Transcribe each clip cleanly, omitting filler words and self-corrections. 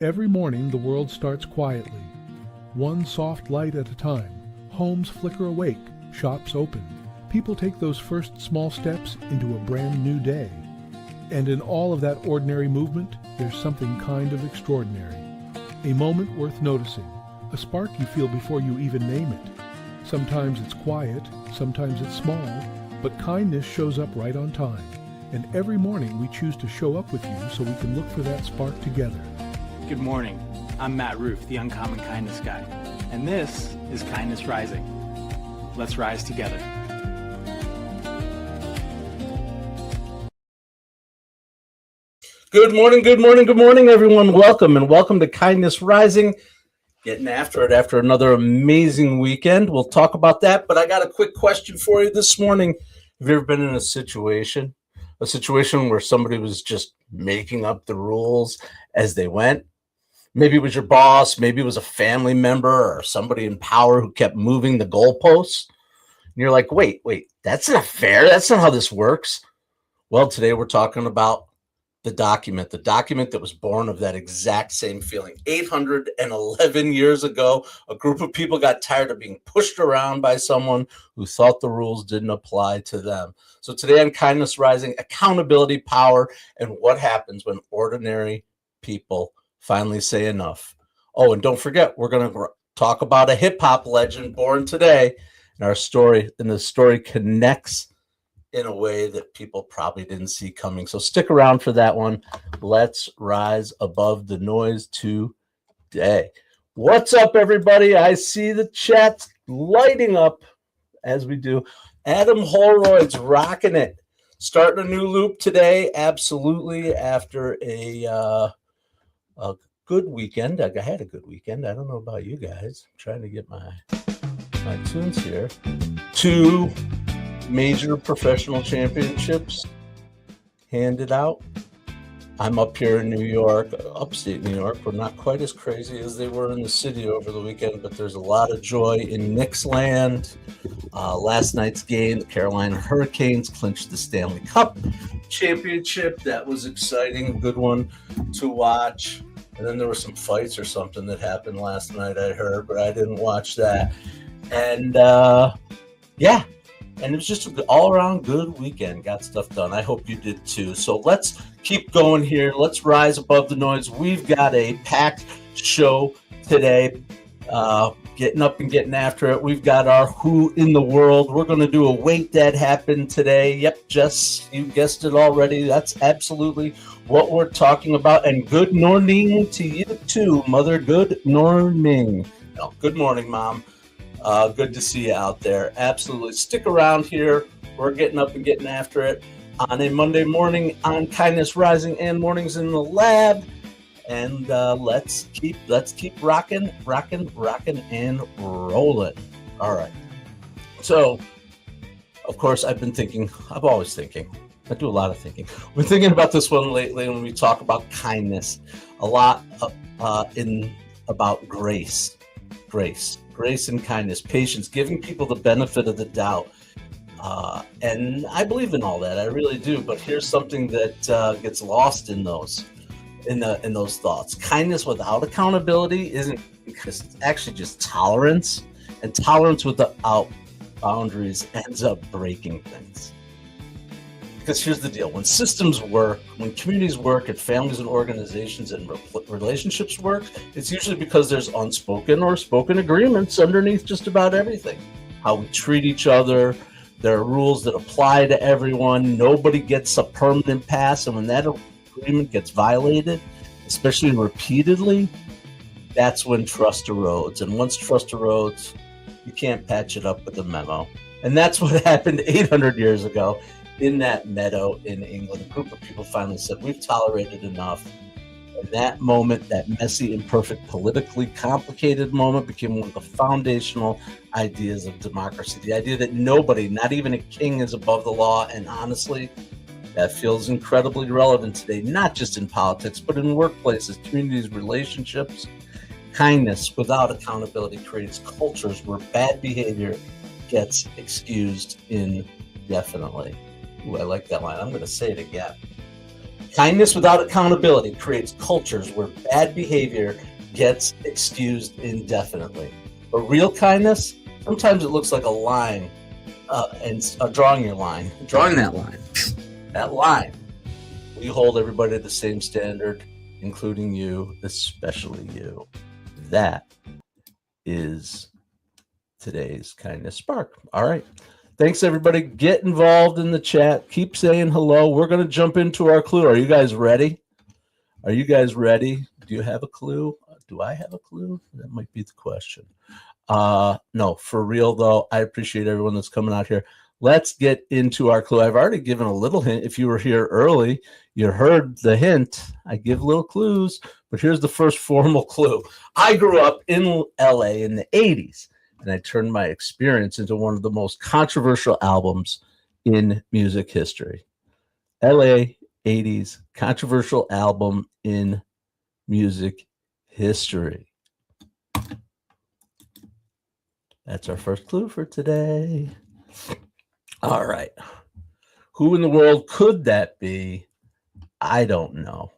Every morning the world starts quietly, one soft light at a time. Homes flicker awake, shops open. People take those first small steps into a brand new day. And in all of that ordinary movement, there's something kind of extraordinary. A moment worth noticing, a spark you feel before you even name it. Sometimes it's quiet, sometimes it's small, but kindness shows up right on time. And every morning we choose to show up with you so we can look for that spark together. Good morning. I'm Matt Roof, the Uncommon Kindness Guy, and this is Kindness Rising. Let's rise together. Good morning, good morning, good morning, everyone. Welcome to Kindness Rising. Getting after it after another amazing weekend. We'll talk about that, but I got a quick question for you this morning. Have you ever been in a situation where somebody was just making up the rules as they went? Maybe it was your boss, maybe it was a family member or somebody in power who kept moving the goalposts. And you're like, wait, that's not fair. That's not how this works. Well, today we're talking about the document that was born of that exact same feeling. 811 years ago, a group of people got tired of being pushed around by someone who thought the rules didn't apply to them. So today on Kindness Rising, accountability, power, and what happens when ordinary people finally say enough. Oh, and don't forget, we're going to talk about a hip-hop legend born today. And the story connects in a way that people probably didn't see coming. So stick around for that one. Let's rise above the noise today. What's up, everybody? I see the chat lighting up as we do. Adam Holroyd's rocking it. Starting a new loop today, absolutely, after a good weekend. I had a good weekend. I don't know about you guys. I'm trying to get my tunes here. 2 major professional championships handed out. I'm up here in New York, upstate New York. We're not quite as crazy as they were in the city over the weekend, but there's a lot of joy in Knicks land. Last night's game, the Carolina Hurricanes clinched the Stanley Cup championship. That was exciting, a good one to watch. And then there were some fights or something that happened last night, I heard, but I didn't watch that. And and it was just an all-around good weekend. Got stuff done. I hope you did too. So let's keep going here. Let's rise above the noise. We've got a packed show today. Getting up and getting after it. We've got our Who in the World. We're going to do a Wait That Happened today. Yep, Jess, you guessed it already. That's absolutely what we're talking about. And good morning to you too, Mother. Good morning. No, good morning, Mom. Good to see you out there. Absolutely. Stick around here. We're getting up and getting after it on a Monday morning on Kindness Rising and Mornings in the Lab. And let's keep rocking and rolling. All right. So, of course, I do a lot of thinking. I've been thinking about this one lately when we talk about kindness. A lot about grace and kindness, patience, giving people the benefit of the doubt. And I believe in all that. I really do. But here's something that gets lost in those thoughts. Kindness without accountability isn't, because it's actually just tolerance. And tolerance without boundaries ends up breaking things. Because here's the deal. When systems work, when communities work, and families and organizations and relationships work, it's usually because there's unspoken or spoken agreements underneath just about everything. How we treat each other. There are rules that apply to everyone. Nobody gets a permanent pass. And when that agreement gets violated, especially repeatedly, that's when trust erodes. And once trust erodes, you can't patch it up with a memo. And that's what happened 800 years ago. In that meadow in England, a group of people finally said, we've tolerated enough. And that moment, that messy, imperfect, politically complicated moment, became one of the foundational ideas of democracy. The idea that nobody, not even a king, is above the law. And honestly, that feels incredibly relevant today, not just in politics, but in workplaces, communities, relationships. Kindness without accountability creates cultures where bad behavior gets excused indefinitely. Ooh, I like that line. I'm going to say it again. Kindness without accountability creates cultures where bad behavior gets excused indefinitely. But real kindness, sometimes it looks like a line and drawing your line. Drawing that line. That line. We hold everybody to the same standard, including you, especially you. That is today's Kindness Spark. All right. Thanks, everybody. Get involved in the chat. Keep saying hello. We're going to jump into our clue. Are you guys ready? Are you guys ready? Do you have a clue? Do I have a clue? That might be the question. No, for real, though, I appreciate everyone that's coming out here. Let's get into our clue. I've already given a little hint. If you were here early, you heard the hint. I give little clues, but here's the first formal clue. I grew up in LA in the 80s, and I turned my experience into one of the most controversial albums in music history. LA 80s controversial album in music history. That's our first clue for today. All right. Who in the world could that be? I don't know.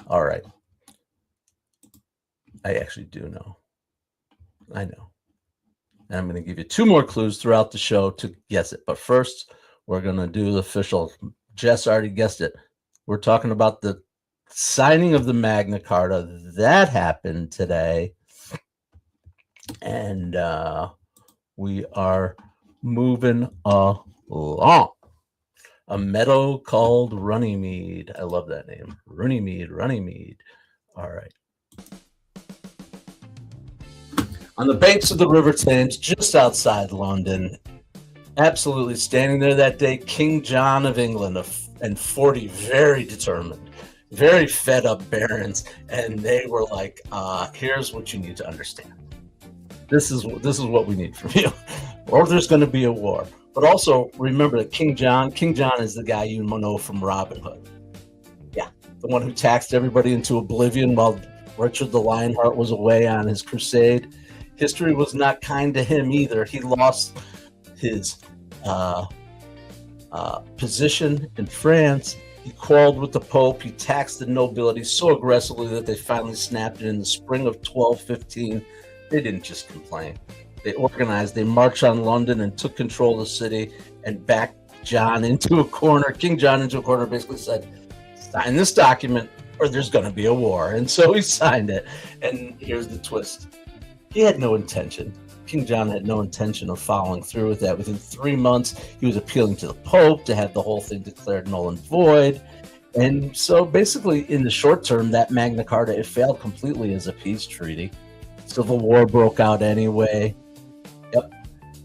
All right. I actually do know. I know. And I'm going to give you 2 more clues throughout the show to guess it. But first, we're going to do the official. Jess already guessed it. We're talking about the signing of the Magna Carta. That happened today. And we are moving along. A meadow called Runnymede. I love that name. Runnymede. All right. On the banks of the River Thames, just outside London, absolutely standing there that day, King John of England and 40 very determined, very fed up barons, and they were like, here's what you need to understand. This is what we need from you, or there's going to be a war. But also remember that King John is the guy you know from Robin Hood. Yeah, the one who taxed everybody into oblivion while Richard the Lionheart was away on his crusade. History was not kind to him either. He lost his position in France. He quarreled with the Pope. He taxed the nobility so aggressively that they finally snapped it in the spring of 1215. They didn't just complain. They organized. They marched on London and took control of the city and backed John into a corner. King John into a corner, basically said, sign this document or there's going to be a war. And so he signed it. And here's the twist. He had no intention. King John had no intention of following through with that. Within 3 months, he was appealing to the Pope to have the whole thing declared null and void. And so basically, in the short term, that Magna Carta, it failed completely as a peace treaty. Civil War broke out anyway. Yep.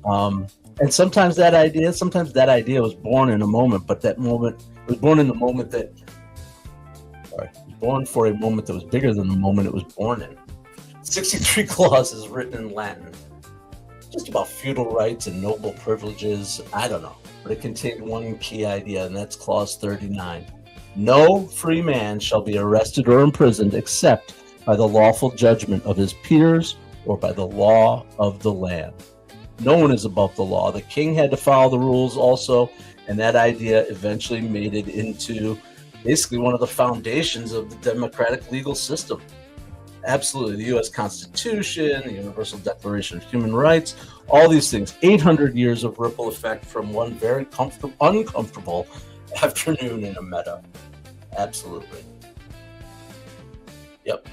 And sometimes that idea was born in a moment, but that moment it was born in the moment that, it was born for a moment that was bigger than the moment it was born in. 63 clauses written in Latin, just about feudal rights and noble privileges. I don't know, but it contained one key idea, and that's clause 39. No free man shall be arrested or imprisoned except by the lawful judgment of his peers or by the law of the land. No one is above the law. The king had to follow the rules also, and that idea eventually made it into basically one of the foundations of the democratic legal system. Absolutely. The U.S. Constitution, the Universal Declaration of Human Rights, all these things. 800 years of ripple effect from one very uncomfortable afternoon in a meadow. Absolutely. Yep.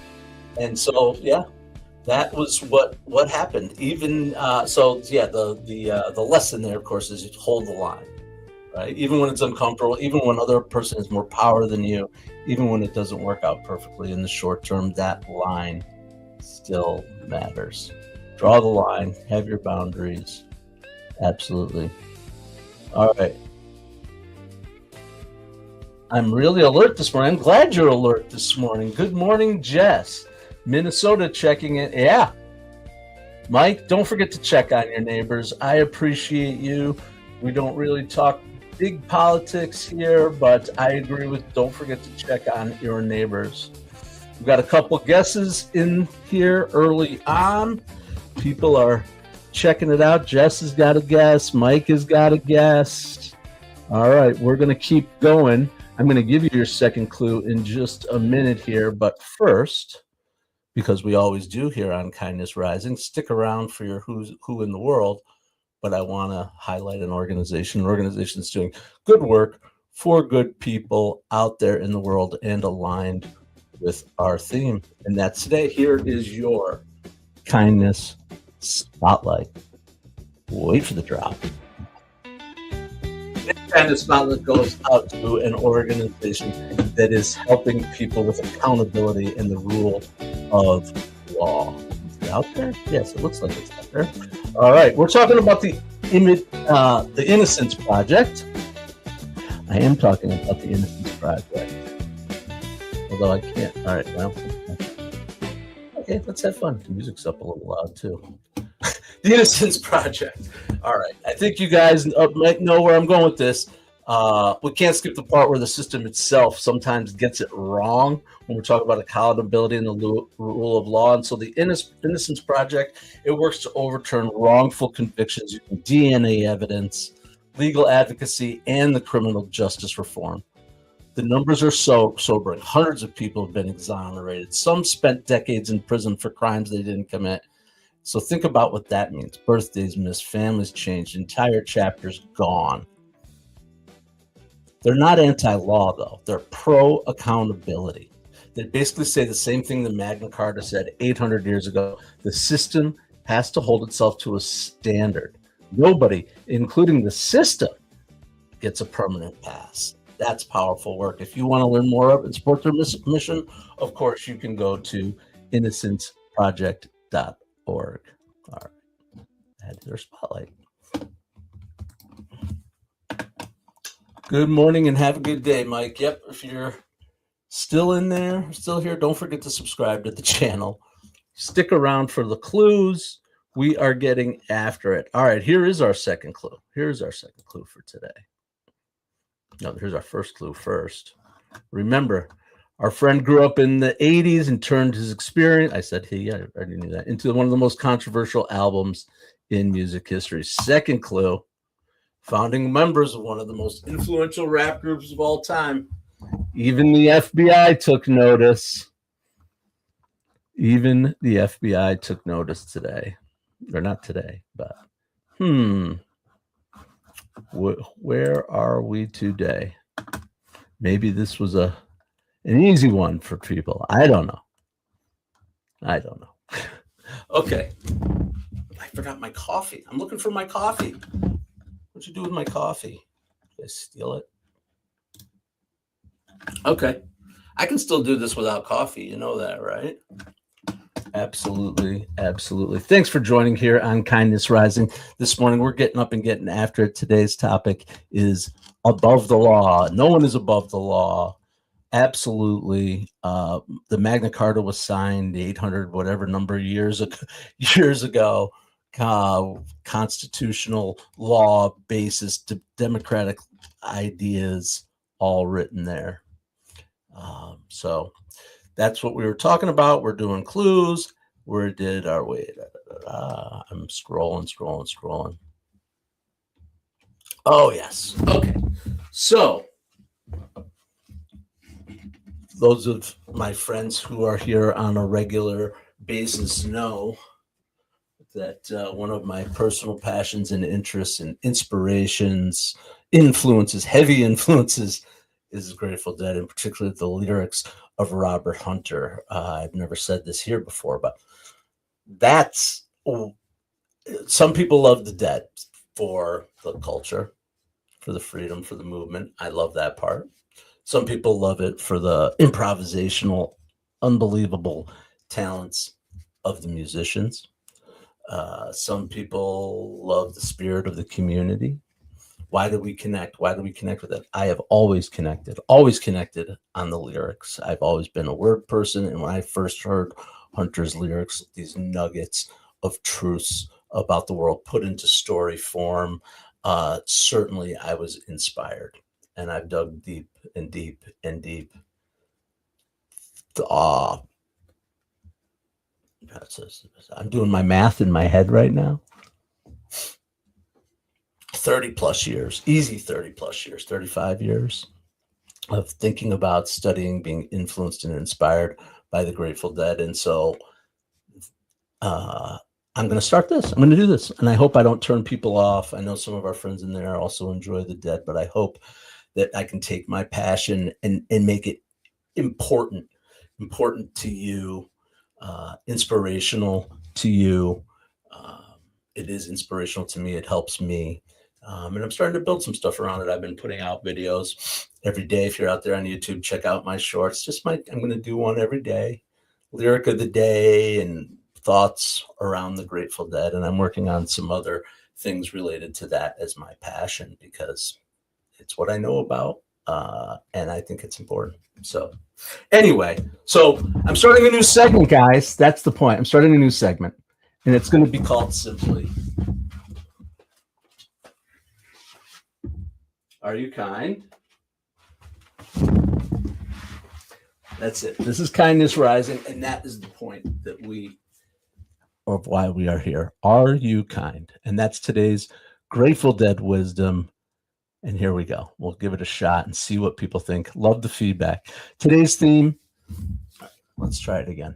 And so, yeah, that was what happened. Even the lesson there, of course, is you hold the line, right? Even when it's uncomfortable, even when other person has more power than you, even when it doesn't work out perfectly in the short term, that line still matters. Draw the line, have your boundaries. Absolutely. All right. I'm really alert this morning. I'm glad you're alert this morning. Good morning, Jess. Minnesota checking in. Yeah. Mike, don't forget to check on your neighbors. I appreciate you. We don't really talk big politics here, but I agree with don't forget to check on your neighbors. We've got a couple guesses in here early on. People are checking it out. Jess has got a guess. Mike has got a guess. All right, we're going to keep going. I'm going to give you your second clue in just a minute here, but first, because we always do here on Kindness Rising, stick around for your who's who in the world, but I want to highlight an organization. An organization that's doing good work for good people out there in the world and aligned with our theme. And that's today. Here is your Kindness Spotlight. Wait for the drop. This Kindness Spotlight goes out to an organization that is helping people with accountability and the rule of law. Is it out there? Yes, it looks like it's out there. All right, we're talking about the Innocence Project. I am talking about the Innocence Project. Although I can't. All right, well. Okay, let's have fun. The music's up a little loud, too. The Innocence Project. All right, I think you guys might know where I'm going with this. We can't skip the part where the system itself sometimes gets it wrong when we're talking about accountability and the rule of law. And so the Innocence Project, it works to overturn wrongful convictions using DNA evidence, legal advocacy, and the criminal justice reform. The numbers are so sobering. Hundreds of people have been exonerated. Some spent decades in prison for crimes they didn't commit. So think about what that means. Birthdays missed, families changed, entire chapters gone. They're not anti-law, though. They're pro-accountability. They basically say the same thing the Magna Carta said 800 years ago. The system has to hold itself to a standard. Nobody, including the system, gets a permanent pass. That's powerful work. If you want to learn more of and support their mission, of course, you can go to innocenceproject.org. All right. Add to their spotlight. Good morning and have a good day, Mike. Yep, if you're still in there, still here, don't forget to subscribe to the channel. Stick around for the clues. We are getting after it. All right, here is our second clue. Here's our second clue for today. No, here's our first clue first. Remember, our friend grew up in the 80s and turned his experience, I said he, I already knew that, into one of the most controversial albums in music history. Second clue, founding members of one of the most influential rap groups of all time. Even the FBI took notice. Even the FBI took notice today. Or not today, but where are we today? Maybe this was an easy one for people. I don't know. Okay. I forgot my coffee. I'm looking for my coffee. What'd you do with my coffee? Did I steal it? Okay. I can still do this without coffee. You know that, right? Absolutely. Absolutely. Thanks for joining here on Kindness Rising. This morning, we're getting up and getting after it. Today's topic is above the law. No one is above the law. Absolutely. The Magna Carta was signed 800 whatever number of years ago. Constitutional law basis to democratic ideas all written there. So that's what we were talking about. We're doing clues. Where did our way? I'm scrolling. Oh, yes. Okay. So those of my friends who are here on a regular basis know that one of my personal passions and interests and inspirations, heavy influences, is Grateful Dead, and particularly the lyrics of Robert Hunter. I've never said this here before, but that's some people love the Dead for the culture, for the freedom, for the movement. I love that part. Some people love it for the improvisational, unbelievable talents of the musicians. Some people love the spirit of the community. Why do we connect? Why do we connect with it? I have always connected on the lyrics. I've always been a word person. And when I first heard Hunter's lyrics, these nuggets of truths about the world put into story form, certainly I was inspired. And I've dug deep and deep and deep. I'm doing my math in my head right now. 30 plus years, easy 30 plus years, 35 years. of thinking about studying, being influenced and inspired by the Grateful Dead. And so I'm going to start this. I'm going to do this. And I hope I don't turn people off. I know some of our friends in there also enjoy the Dead, but I hope that I can take my passion and make it important to you, inspirational to you. It is inspirational to me. It helps me. And I'm starting to build some stuff around it. I've been putting out videos every day. If you're out there on YouTube, check out my shorts. I'm going to do one every day. Lyric of the day and thoughts around the Grateful Dead. And I'm working on some other things related to that as my passion, because it's what I know about. And I think it's important. So anyway, I'm starting a new segment, guys. That's the point. I'm starting a new segment, and it's going to be called simply, Are You Kind? That's it. This is Kindness Rising, and that is the point of why we are here. Are you kind? And that's today's Grateful Dead wisdom. And here we go. We'll give it a shot and see what people think. Love the feedback. Today's theme, let's try it again.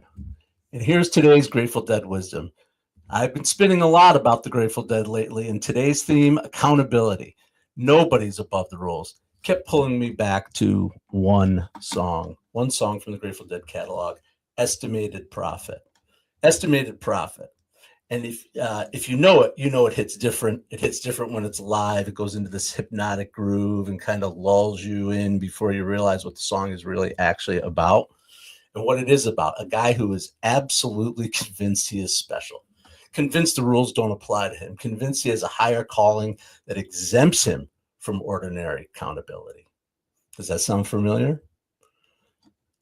And here's today's Grateful Dead wisdom. I've been spinning a lot about the Grateful Dead lately, and today's theme, accountability. Nobody's above the rules. Kept pulling me back to one song from the Grateful Dead catalog, Estimated Profit. Estimated Profit. And if you know it hits different. It hits different when it's live. It goes into this hypnotic groove and kind of lulls you in before you realize what the song is really actually about and what it is about. A guy who is absolutely convinced he is special, convinced the rules don't apply to him, convinced he has a higher calling that exempts him from ordinary accountability. Does that sound familiar?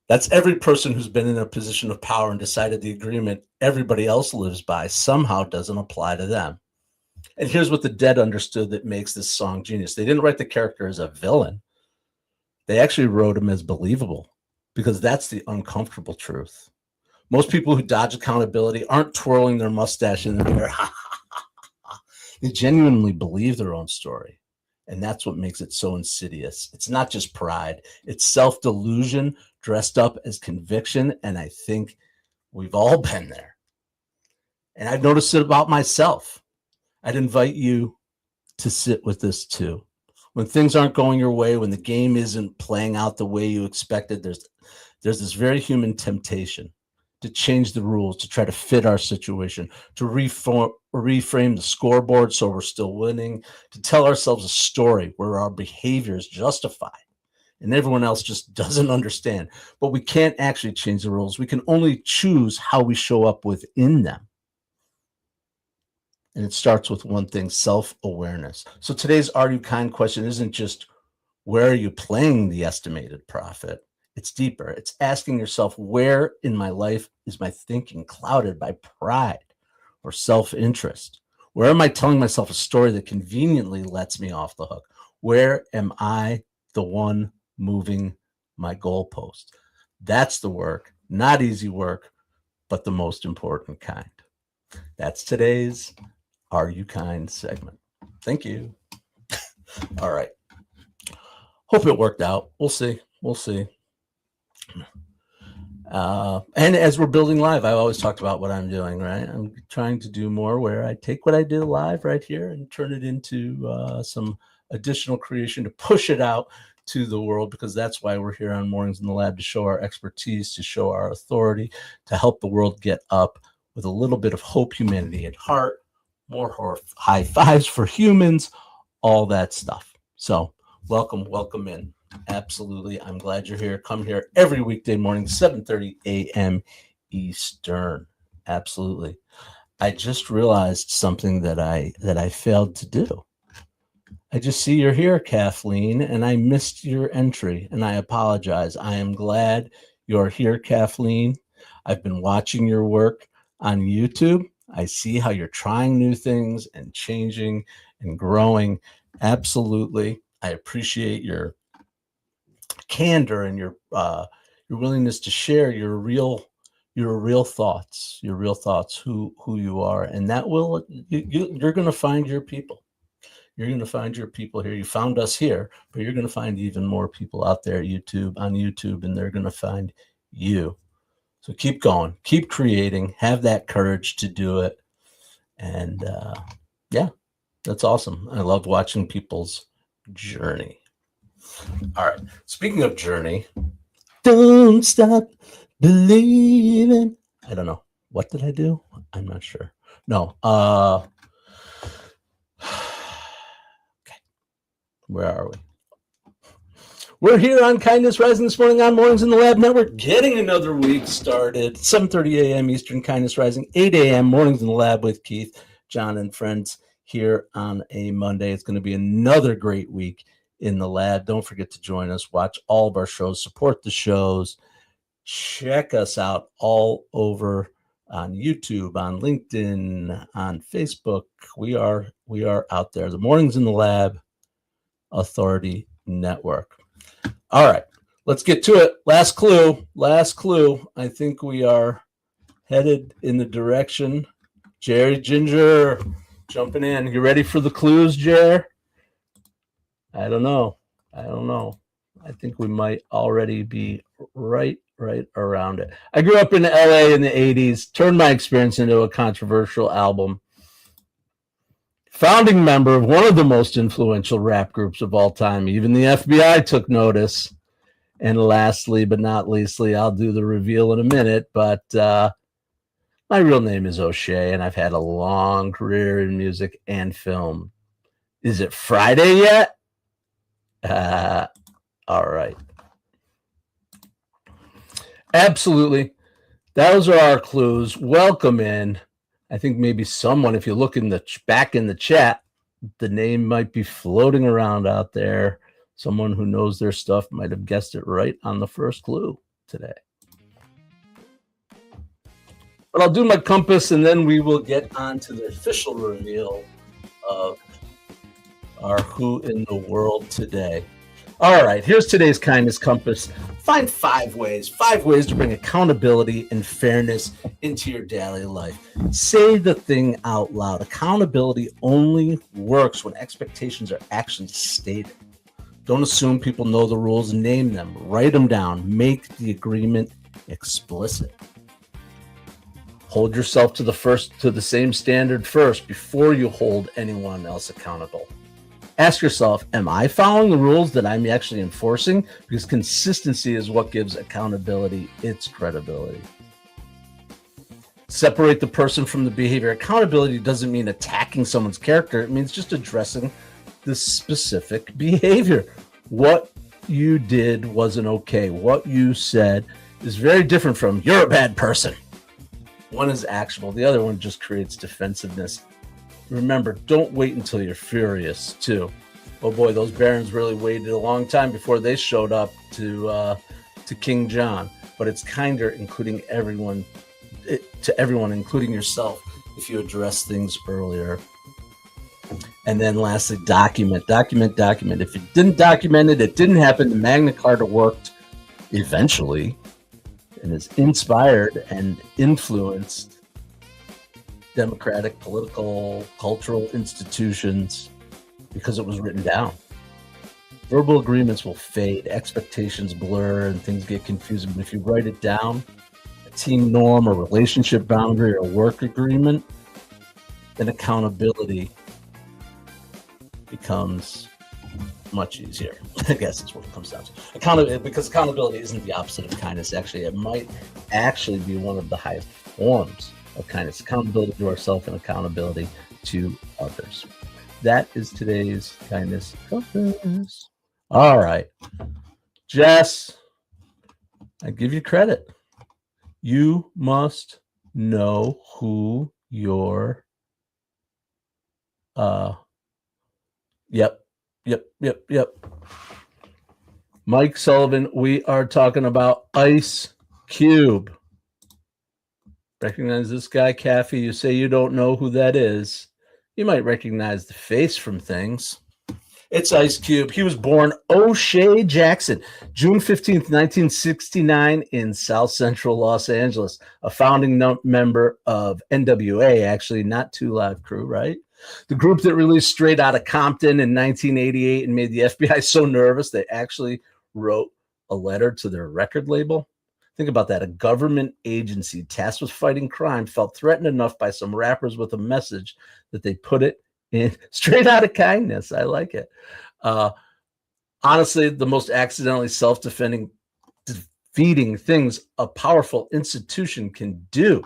That's every person who's been in a position of power and decided the agreement everybody else lives by somehow doesn't apply to them. And here's what the Dead understood that makes this song genius. They didn't write the character as a villain. They actually wrote him as believable, because that's the uncomfortable truth. Most people who dodge accountability aren't twirling their mustache in the air. They genuinely believe their own story. And that's what makes it so insidious. It's not just pride. It's self-delusion dressed up as conviction. And I think we've all been there. And I've noticed it about myself. I'd invite you to sit with this too. When things aren't going your way, when the game isn't playing out the way you expected, there's this very human temptation to change the rules, to try to fit our situation, to reframe the scoreboard so we're still winning, to tell ourselves a story where our behavior is justified and everyone else just doesn't understand. But we can't actually change the rules. We can only choose how we show up within them. And it starts with one thing, self-awareness. So today's Are You Kind question isn't just, where are you playing the estimated profit? It's deeper. It's asking yourself, where in my life is my thinking clouded by pride or self-interest? Where am I telling myself a story that conveniently lets me off the hook? Where am I the one moving my goalpost? That's the work, not easy work, but the most important kind. That's today's Are You Kind segment. Thank you. All right. Hope it worked out. We'll see. And as we're building live, I've always talked about what I'm doing, right? I'm trying to do more where I take what I did live right here and turn it into some additional creation to push it out to the world, because that's why we're here on Mornings in the Lab, to show our expertise, to show our authority, to help the world get up with a little bit of hope, humanity at heart, more high fives for humans, all that stuff. So welcome in. Absolutely. I'm glad you're here. Come here every weekday morning, 7:30 a.m. Eastern. Absolutely. I just realized something that I failed to do. I just see you're here, Kathleen, and I missed your entry, and I apologize. I am glad you're here, Kathleen. I've been watching your work on YouTube. I see how you're trying new things and changing and growing. Absolutely. I appreciate your candor and your willingness to share your real thoughts, who you are, and that you're going to find your people. You're going to find your people here. You found us here, but you're going to find even more people out there on YouTube, and they're going to find you. So keep going, keep creating, have that courage to do it. And yeah, that's awesome. I love watching people's journey. All right. Speaking of journey, don't stop believing. I don't know. What did I do? I'm not sure. No. Okay. Where are we? We're here on Kindness Rising this morning on Mornings in the Lab Network, getting another week started. 7:30 a.m. Eastern, Kindness Rising, 8 a.m. Mornings in the Lab with Keith, John, and friends here on a Monday. It's going to be another great week in the lab. Don't forget to join us. Watch all of our shows. Support the shows. Check us out all over on YouTube, on LinkedIn, on Facebook. We are out there. The Mornings in the Lab Authority Network. All right, let's get to it. Last clue. I think we are headed in the direction. Jerry Ginger jumping in. You ready for the clues, Jer? I don't know. I think we might already be right around it. I grew up in LA in the 80s, turned my experience into a controversial album. Founding member of one of the most influential rap groups of all time. Even the FBI took notice. And lastly, but not leastly, I'll do the reveal in a minute, but my real name is O'Shea, and I've had a long career in music and film. Is it Friday yet? All right. Absolutely. Those are our clues. Welcome in. I think maybe someone, if you look back in the chat, the name might be floating around out there. Someone who knows their stuff might have guessed it right on the first clue today. But I'll do my compass, and then we will get on to the official reveal of our Who in the World today. All right, here's today's Kindness Compass. Find 5 ways to bring accountability and fairness into your daily life. Say the thing out loud. Accountability only works when expectations are actually stated. Don't assume people know the rules. Name them. Write them down. Make the agreement explicit. Hold yourself to the same standard first before you hold anyone else accountable. Ask yourself, am I following the rules that I'm actually enforcing? Because consistency is what gives accountability its credibility. Separate the person from the behavior. Accountability doesn't mean attacking someone's character. It means just addressing the specific behavior. What you did wasn't okay. What you said is very different from you're a bad person. One is actionable. The other one just creates defensiveness. Remember, don't wait until you're furious, too. Oh boy, those barons really waited a long time before they showed up to King John. But it's kinder, including everyone, including yourself, if you address things earlier. And then lastly, document. If you didn't document it, it didn't happen. The Magna Carta worked eventually and has inspired and influenced democratic, political, cultural institutions because it was written down. Verbal agreements will fade, expectations blur, and things get confusing. But if you write it down, a team norm, a relationship boundary, or a work agreement, then accountability becomes much easier. I guess is what it comes down to. Because accountability isn't the opposite of kindness. Actually, it might actually be one of the highest forms of kindness. Accountability to ourselves and accountability to others. That is today's Kindness Compass. All right. Jess, I give you credit. You must know who your Yep. Mike Sullivan, we are talking about Ice Cube. Recognize this guy, Kathy? You say you don't know who that is. You might recognize the face from things. It's Ice Cube. He was born O'Shea Jackson, June 15th, 1969 in South Central Los Angeles. A founding member of NWA, actually, not Two Live Crew, right? The group that released Straight Outta Compton in 1988 and made the FBI so nervous they actually wrote a letter to their record label. Think about that. A government agency tasked with fighting crime felt threatened enough by some rappers with a message that they put it in Straight Outta Kindness. I like it. Honestly, the most accidentally self-defeating things a powerful institution can do.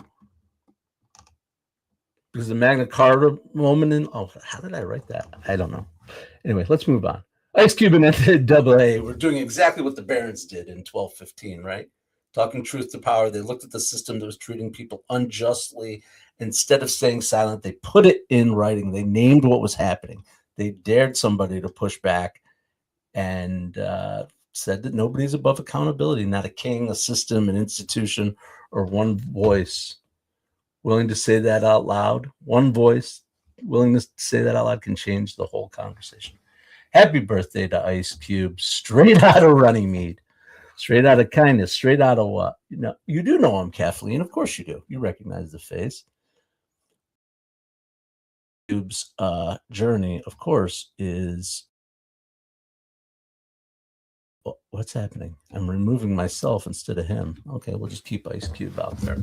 Because the Magna Carta moment how did I write that? I don't know. Anyway, let's move on. Ice Cube and NCAA were doing exactly what the Barons did in 1215, right? Talking truth to power. They looked at the system that was treating people unjustly. Instead of staying silent, they put it in writing. They named what was happening. They dared somebody to push back and said that nobody's above accountability, not a king, a system, an institution, or one voice. Willing to say that out loud. One voice, willingness to say that out loud can change the whole conversation. Happy birthday to Ice Cube, straight out of Runnymede, straight out of Kindness, straight out of what? You do know him, Kathleen. Of course you do. You recognize the face. Cube's journey, of course, is what's happening? I'm removing myself instead of him. Okay, we'll just keep Ice Cube out there.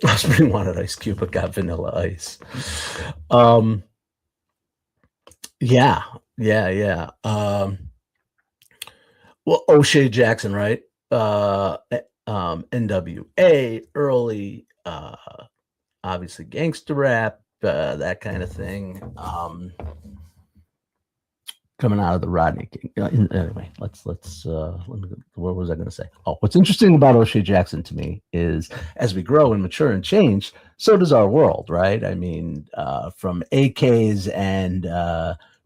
I really wanted Ice Cube, but got Vanilla Ice. Yeah. Well, O'Shea Jackson, right? NWA, early, obviously gangster rap, that kind of thing. Coming out of the Rodney King. Anyway, let's what was I going to say? Oh, what's interesting about O'Shea Jackson to me is as we grow and mature and change, so does our world, right? I mean, from AKs and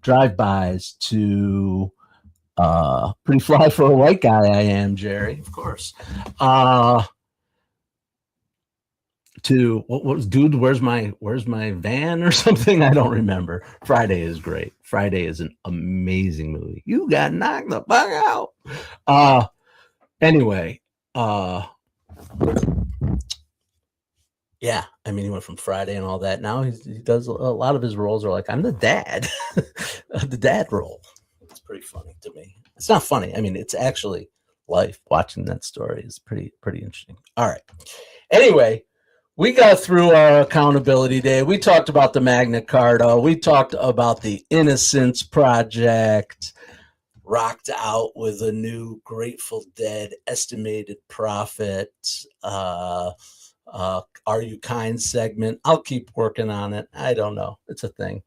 drive-bys to pretty fly for a white guy I am, Jerry, of course. To what was dude, where's my van or something? I don't remember. Friday is great. Friday is an amazing movie. You got knocked the fuck out. Anyway, yeah, I mean, he went from Friday and all that. Now he does a lot of his roles are like, I'm the dad. The dad role. It's pretty funny to me. It's not funny. I mean, it's actually life. Watching that story is pretty interesting. All right. Anyway, we got through our accountability day. We talked about the Magna Carta. We talked about the Innocence Project. Rocked out with a new Grateful Dead estimated profit. Are You Kind segment. I'll keep working on it. I don't know. It's a thing.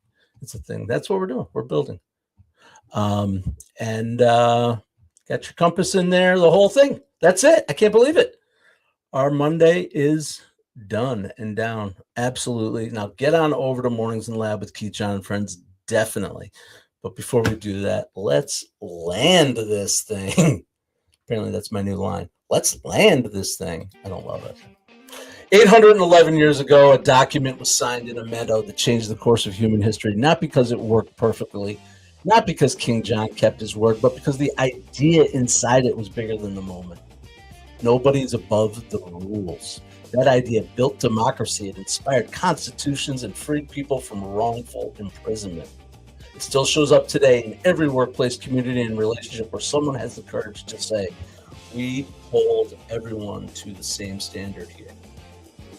That's what we're doing. We're building. And got your compass in there, the whole thing. That's it. I can't believe it. Our Monday is done and down. Absolutely. Now get on over to Mornings in Lab with Keith, John, and Friends. Definitely. But before we do that, let's land this thing. Apparently that's my new line. Let's land this thing. I don't love it. 811 years ago, a document was signed in a meadow that changed the course of human history, not because it worked perfectly, not because King John kept his word, but because the idea inside it was bigger than the moment. Nobody's above the rules. That idea built democracy. It inspired constitutions and freed people from wrongful imprisonment. It still shows up today in every workplace, community, and relationship where someone has the courage to say, we hold everyone to the same standard here.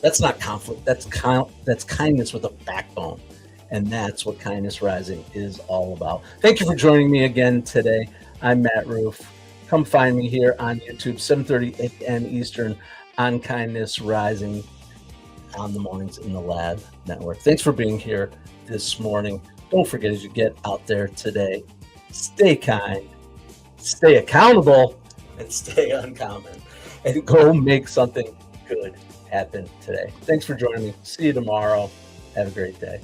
That's not conflict. That's kindness with a backbone. And that's what Kindness Rising is all about. Thank you for joining me again today. I'm Matt Roof. Come find me here on YouTube, 7:30 a.m. Eastern, on Kindness Rising on the Mornings in the Lab Network. Thanks for being here this morning. Don't forget, as you get out there today, stay kind, stay accountable, and stay uncommon. And go make something good happen today. Thanks for joining me. See you tomorrow. Have a great day.